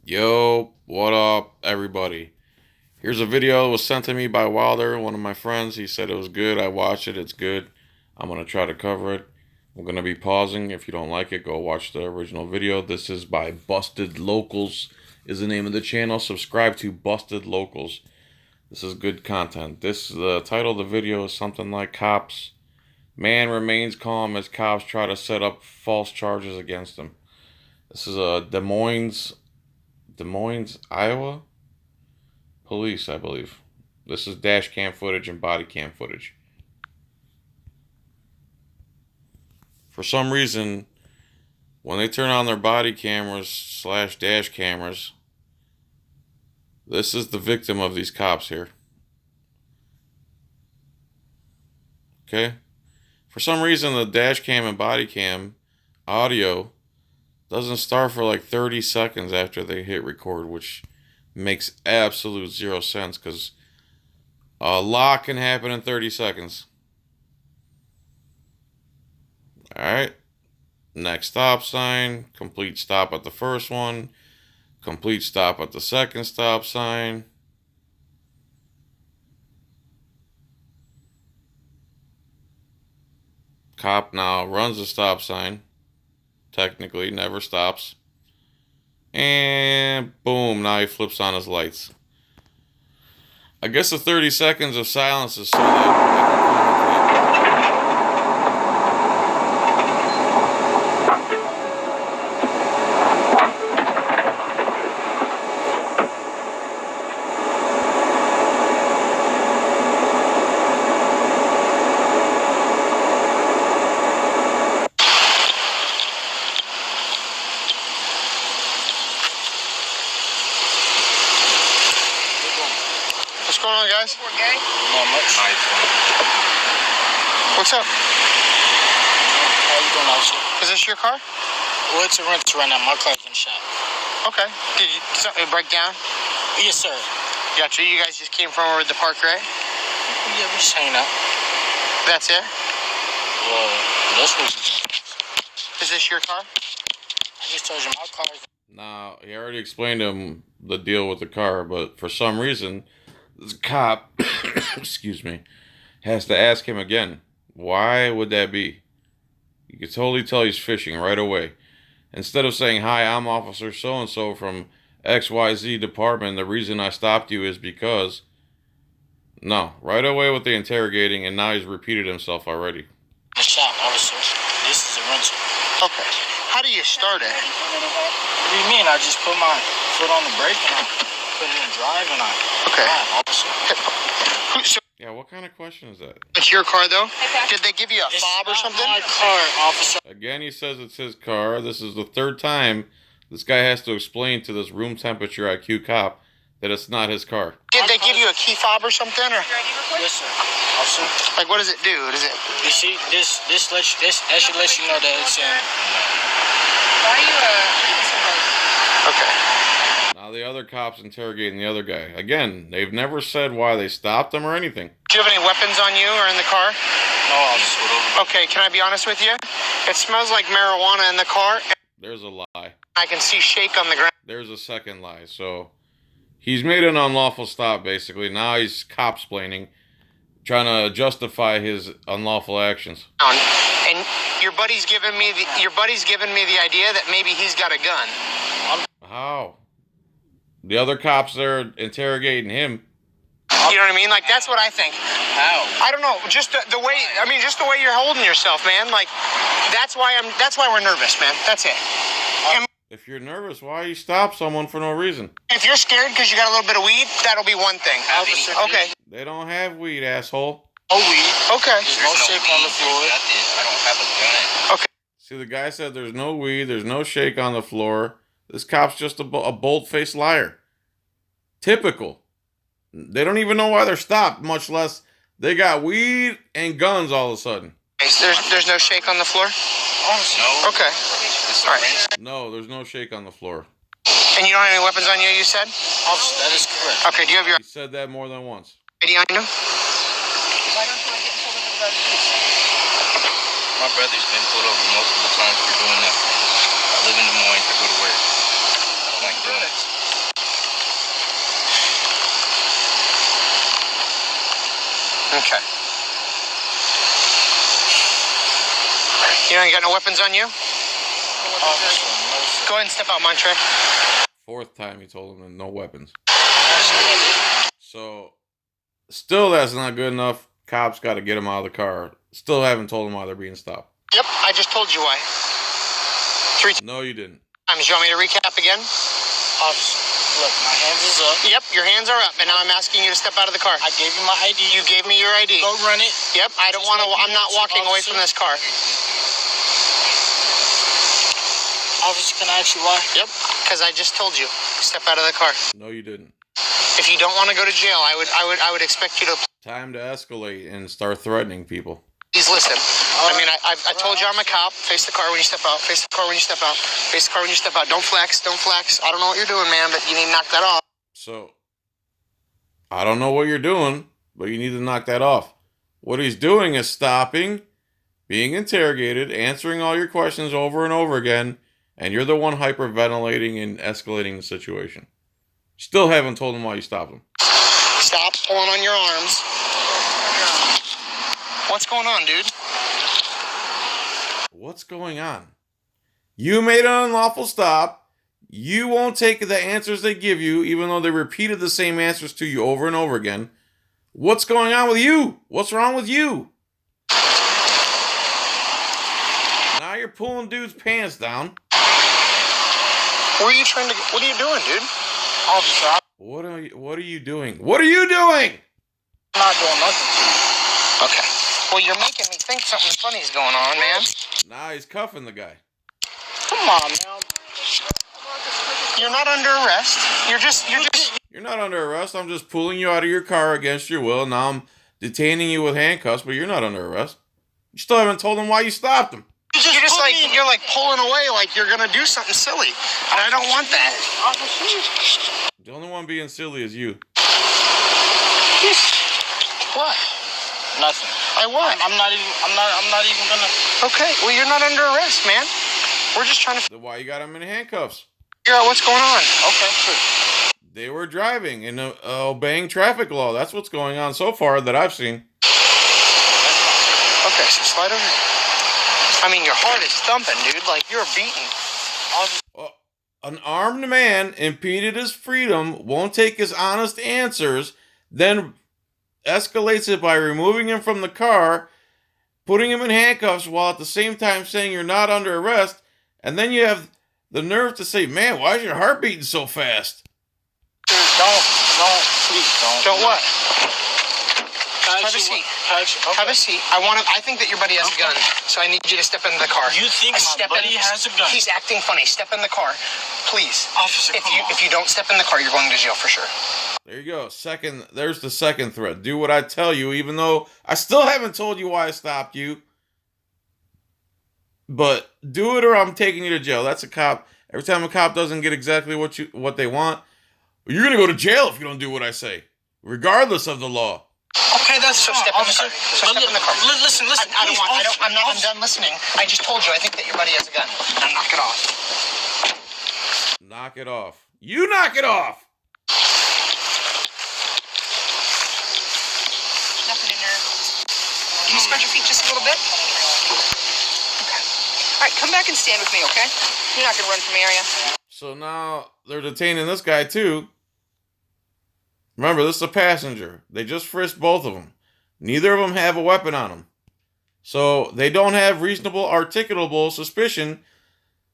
Yo, what up, everybody? Here's a video that was sent to me by Wilder, one of my friends. He said it was good. I watched it. It's good. I'm going to try to cover it. I'm going to be pausing. If you don't like it, go watch the original video. This is by Busted Locals, is the name of the channel. Subscribe to Busted Locals. This is good content. The title of the video is something like Cops. Man remains calm as cops try to set up false charges against him. This is Des Moines, Iowa police, I believe. This is dash cam footage and body cam footage. For some reason, when they turn on their body cameras / dash cameras, this is the victim of these cops here. Okay? For some reason, the dash cam and body cam audio doesn't start for like 30 seconds after they hit record, which makes absolute zero sense because a lot can happen in 30 seconds. Alright. Next stop sign. Complete stop at the first one. Complete stop at the second stop sign. Cop now runs the stop sign. Technically, never stops. And boom, now he flips on his lights. I guess the 30 seconds of silence is so that I can What's going on, guys? Not much. What's up? How you doing, officer? Is this your car? Well, it's a rental right now. My car's in the shop. Okay. Did something break down? Yes, sir. Gotcha. You guys just came from over at the park, right? Yeah, we're just hanging out. That's it? Well, that's what we do. Is this your car? I just told you my car's... Now, he already explained to him the deal with the car, but for some reason, this cop, excuse me, has to ask him again. Why would that be? You can totally tell he's fishing right away. Instead of saying, "Hi, I'm Officer So-and-so from XYZ department. The reason I stopped you is because..." No, right away with the interrogating, and now he's repeated himself already. The shop, officer. This is a rental. Okay. How do you start it? What do you mean? I just put my foot on the brake and I put it in drive and I drive, officer. So Yeah, what kind of question is that? it's your car, though? Did they give you a fob or something? It's not my car, officer. Again, he says it's his car. This is the third time this guy has to explain to this room temperature IQ cop that it's not his car. Did they give you a key fob or something? Or Yes, sir. Officer. like, what does it do? Does it? You see, that should let you know that it's in. Why are you reading so much? Okay. Now the other cop's interrogating the other guy. Again, they've never said why they stopped him or anything. Do you have any weapons on you or in the car? No, officer. Okay. Can I be honest with you? It smells like marijuana in the car. There's a lie. I can see shake on the ground. There's a second lie. So he's made an unlawful stop, basically. Now he's cop-splaining, trying to justify his unlawful actions. And your buddy's given me the idea that maybe he's got a gun. How? The other cops there interrogating him. You know what I mean? Like, that's what I think. How? I don't know. Just the way. I mean, just the way you're holding yourself, man. Like, that's why we're nervous, man. That's it. And If you're nervous, why you stop someone for no reason? if you're scared because you got a little bit of weed, that'll be one thing. Officer. Okay. They don't have weed, asshole. No weed. Okay. There's no shake on the floor. I don't have a gun. Okay. See, the guy said there's no weed, there's no shake on the floor. This cop's just a bold-faced liar. Typical. They don't even know why they're stopped, much less they got weed and guns all of a sudden. There's no shake on the floor? No. Okay. It's All right. arranged. No, there's no shake on the floor. And you don't have any weapons on you, you said? Officer, that is correct. Okay, do you have your He said that more than once. ID on you? Why don't you want to get in trouble with the police? My brother's been pulled over multiple times for doing that. I live in Des Moines. I go to work. I don't like doing it. Okay. You got no weapons on you? Officer, no, sir. Go ahead and step out, Montre. Fourth time he told him no weapons. So, still that's not good enough. Cops got to get him out of the car. Still haven't told him why they're being stopped. Yep, I just told you why. 3 No, you didn't. times. You want me to recap again? Officer, look, my hands is up. Yep, your hands are up, and now I'm asking you to step out of the car. I gave you my ID. You gave me your ID. Go run it. Yep, I don't want to. I'm not walking away from this car. Officer, can I ask you why? Yep, because I just told you. Step out of the car. No, you didn't. If you don't want to go to jail, I would expect you to Time to escalate and start threatening people. please listen. I mean, I told you I'm a cop. Face the car when you step out. Face the car when you step out. Face the car when you step out. Don't flex. Don't flex. I don't know what you're doing, man, but you need to knock that off. So, I don't know what you're doing, but you need to knock that off. What he's doing is stopping, being interrogated, answering all your questions over and over again, and you're the one hyperventilating and escalating the situation. Still haven't told him why you stopped him. Stop pulling on your arms. What's going on, dude? What's going on? You made an unlawful stop. You won't take the answers they give you, even though they repeated the same answers to you over and over again. What's going on with you? What's wrong with you? Now you're pulling dude's pants down. Where are you trying to? What are you doing, dude? Officer, What are you doing? What are you doing? I'm not doing nothing to you. Okay. Well, you're making me think something funny's going on, man. Nah, he's cuffing the guy. Come on, man. You're not under arrest. You're just. You're not under arrest. I'm just pulling you out of your car against your will. Now I'm detaining you with handcuffs, but you're not under arrest. You still haven't told him why you stopped him. You're like pulling away like you're gonna do something silly, and I don't want that. The only one being silly is you. What? Nothing. I what? I'm not even gonna. Okay. Well, you're not under arrest, man. We're just trying to Then why you got him in handcuffs? figure out what's going on. Okay, sure. They were driving and obeying traffic law. That's what's going on so far that I've seen. Okay, so slide over here. I mean, your heart is thumping, dude. Like you're beaten. An armed man impeded his freedom, won't take his honest answers, then escalates it by removing him from the car, putting him in handcuffs while at the same time saying you're not under arrest, and then you have the nerve to say, man, why is your heart beating so fast? Don't, please don't. Don't what? Have Have a seat. Okay. Have a seat. I think that your buddy has a gun, so I need you to step into the car. You think my buddy has a gun? He's acting funny. Step in the car, please. Officer, If you don't step in the car, you're going to jail for sure. There you go. There's the second threat. Do what I tell you, even though I still haven't told you why I stopped you. But do it or I'm taking you to jail. That's a cop. Every time a cop doesn't get exactly what they want, you're going to go to jail if you don't do what I say, regardless of the law. Okay, that's so fine, step in the officer. car. So step in the car. Listen. I'm done listening. I just told you. I think that your buddy has a gun. Now knock it off. Knock it off. You knock it off. Nothing in there. Can you spread your feet just a little bit? Okay. All right, come back and stand with me, okay? You're not gonna run from me, are you? So now they're detaining this guy too. Remember, this is a passenger. They just frisked both of them. Neither of them have a weapon on them. So they don't have reasonable articulable suspicion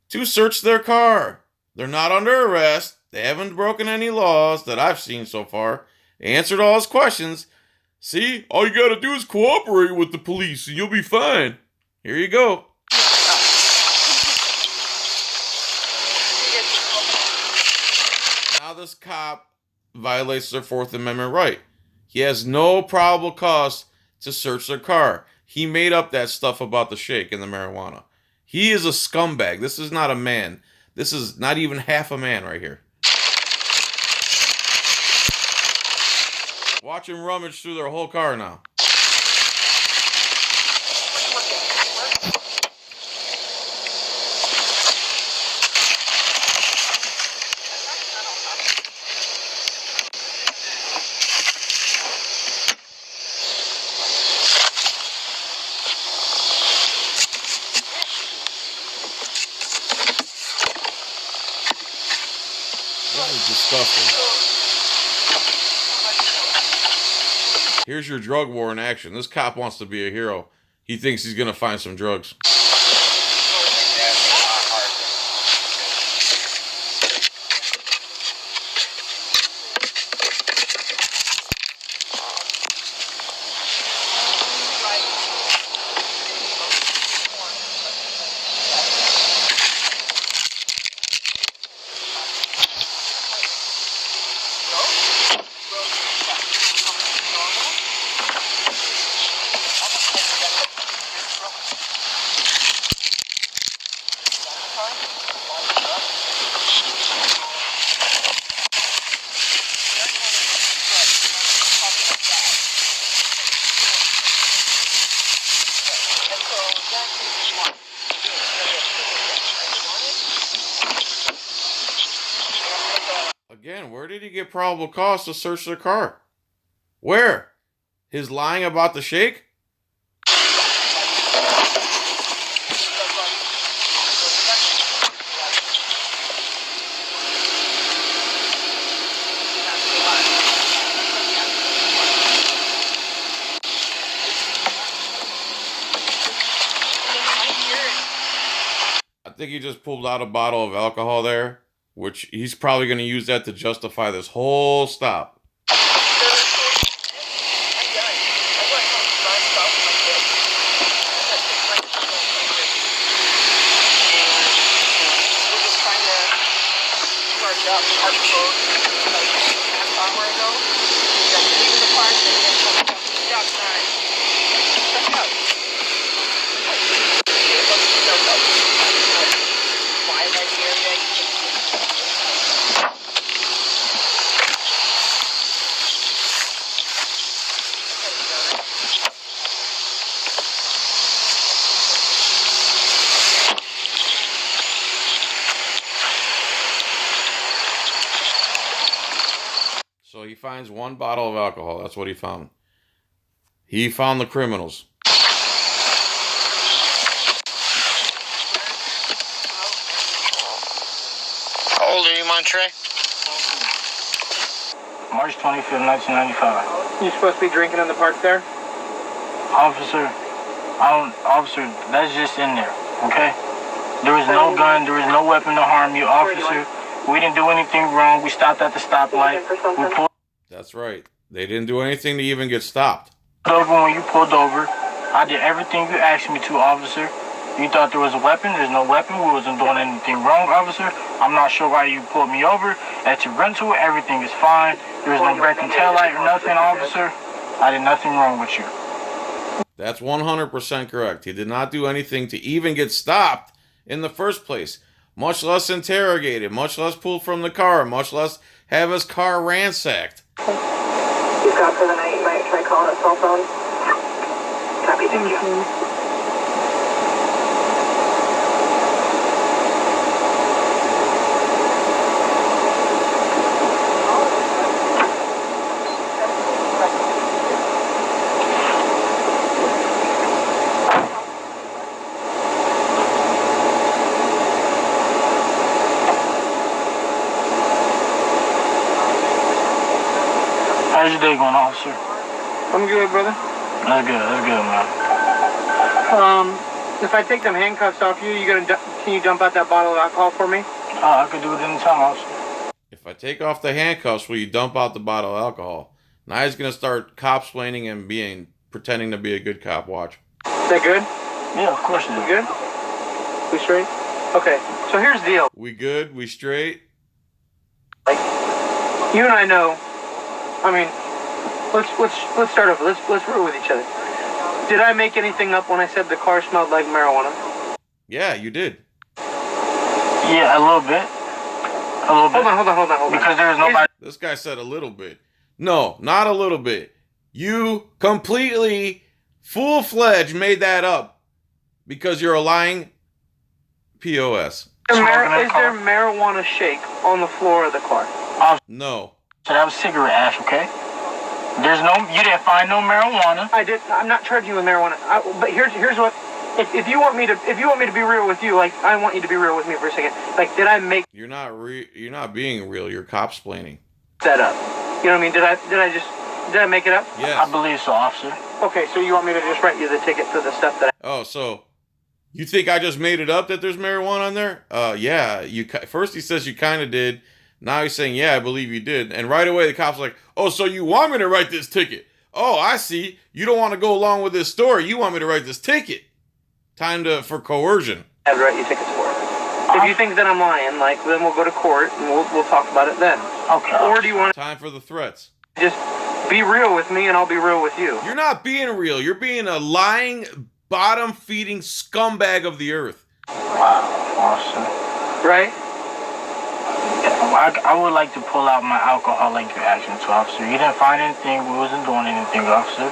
to search their car. They're not under arrest. They haven't broken any laws that I've seen so far. They answered all his questions. See, all you gotta do is cooperate with the police and you'll be fine. Here you go. Now this cop violates their Fourth Amendment right. He has no probable cause to search their car. He made up that stuff about the shake and the marijuana. He is a scumbag. This is not a man. This is not even half a man right here. Watch him rummage through their whole car now. This is disgusting. Here's your drug war in action. This cop wants to be a hero. He thinks he's gonna find some drugs. Again, where did he get probable cause to search the car? Where? His lying about the shake? I think he just pulled out a bottle of alcohol there, which he's probably going to use that to justify this whole stop. So he finds one bottle of alcohol. That's what he found. He found the criminals. How old are you, Montre? March 25th, 1995. You supposed to be drinking in the park there? Officer, that's just in there, okay? There is no gun, there is no weapon to harm you, officer. We didn't do anything wrong. We stopped at the stoplight. We pulled That's right. They didn't do anything to even get stopped. over when you pulled over. I did everything you asked me to, officer. You thought there was a weapon. There's no weapon. We wasn't doing anything wrong, officer. I'm not sure why you pulled me over. At your rental, everything is fine. There was no breaking tail light or nothing, officer. I did nothing wrong with you. That's 100% correct. He did not do anything to even get stopped in the first place, much less interrogated, much less pulled from the car, much less have his car ransacked. You've got for the night. You might try calling a cell phone. Copy, thank you. How's your day going, officer? I'm good, brother. That's good, man. If I take them handcuffs off you, can you dump out that bottle of alcohol for me? I could do it anytime, officer. If I take off the handcuffs, will you dump out the bottle of alcohol? Now he's going to start cop-splaining and pretending to be a good cop. Watch. Is that good? Yeah, of course it is. You good? We straight? Okay, so here's the deal. We good? We straight? Like, you and I know. I mean, let's start over. Let's roll with each other. Did I make anything up when I said the car smelled like marijuana? Yeah, you did. Yeah, a little bit. Hold on. Because there was nobody. This guy said a little bit. No, not a little bit. You completely, full-fledged made that up because you're a lying POS. Is there marijuana shake on the floor of the car? No. So that was cigarette ash, okay? You didn't find no marijuana. I'm not charging you with marijuana. But here's what if you want me to be real with you, like I want you to be real with me for a second. Like, did I make You're not being real. You're cop-splaining. that up? You know what I mean? Did I make it up? Yes. I believe so, officer. Okay, so you want me to just write you the ticket for the stuff that Oh, so you think I just made it up that there's marijuana on there? Yeah. First he says you kind of did. Now he's saying, yeah, I believe you did. And right away the cop's like, oh, so you want me to write this ticket? Oh, I see. You don't want to go along with this story. You want me to write this ticket. For coercion. I have to write you tickets for? If you think that I'm lying, like, then we'll go to court and we'll talk about it then. Okay. Or do you want Time for the threats. to just be real with me and I'll be real with you? You're not being real. You're being a lying, bottom-feeding scumbag of the earth. Wow, officer. Right? I would like to pull out my alcoholic reaction to officer. You didn't find anything. We wasn't doing anything, officer.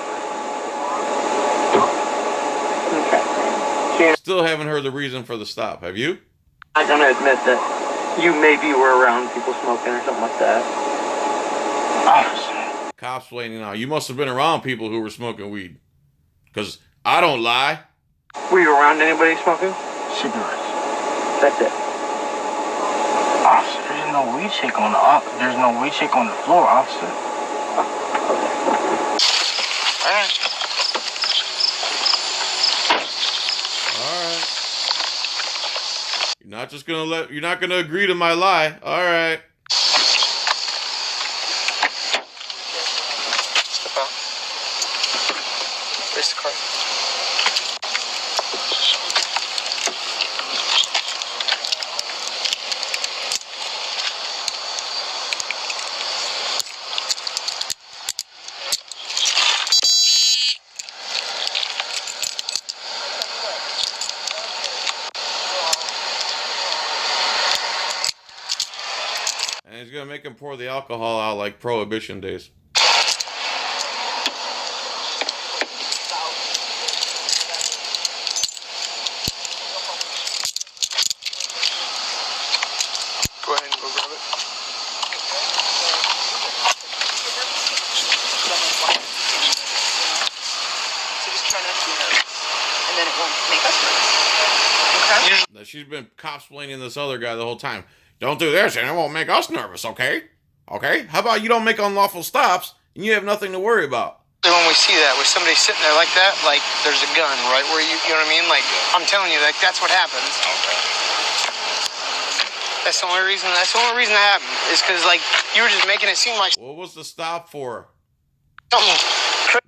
Okay. Still haven't heard the reason for the stop. Have you? I'm gonna admit that you maybe were around people smoking or something like that. Officer. Cops waiting now. You must have been around people who were smoking weed. Because I don't lie. Were you around anybody smoking? Cigarettes. That's it. Officer, there's no weed shake on the floor, officer. Alright. Alright. You're not gonna agree to my lie. Alright. Step out. Face the car. And he's gonna make him pour the alcohol out like Prohibition days. Go ahead and go grab it. So just try not to be nervous. And then it won't make us nervous. Okay? She's been cop-splaining this other guy the whole time. Don't do this and it won't make us nervous, okay? Okay? How about you don't make unlawful stops and you have nothing to worry about? When we see that, where somebody's sitting there like that, like there's a gun, right? Where you know what I mean? Like, I'm telling you, like, that's what happens. Okay. That's the only reason that happened. Is because, like, you were just making it seem like What was the stop for? something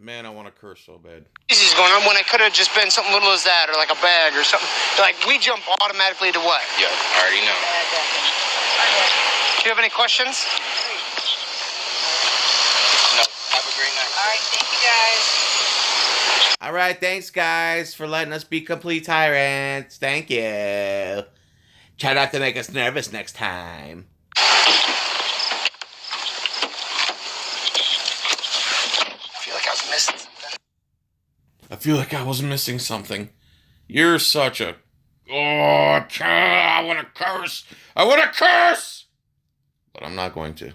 Man, I want to curse so bad. crazy is going on when it could have just been something little as that, or like a bag or something. Like, we jump automatically to what? Yeah, I already know. Do you have any questions? No, have a great night. All right, thank you guys. All right, thanks, guys, for letting us be complete tyrants. Thank you. Try not to make us nervous next time. I feel like I was missing something. You're such a... Oh, I want to curse. I want to curse! But I'm not going to.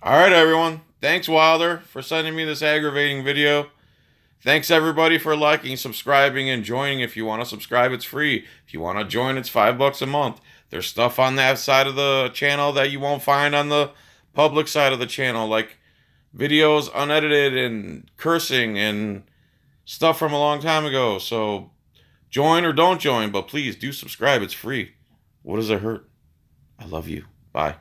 All right, everyone. Thanks, Wilder, for sending me this aggravating video. Thanks, everybody, for liking, subscribing, and joining. If you want to subscribe, it's free. If you want to join, it's $5 a month. There's stuff on that side of the channel that you won't find on the public side of the channel, like videos unedited and cursing and stuff from a long time ago. So join or don't join, but please do subscribe. It's free. What does it hurt? I love you. Bye.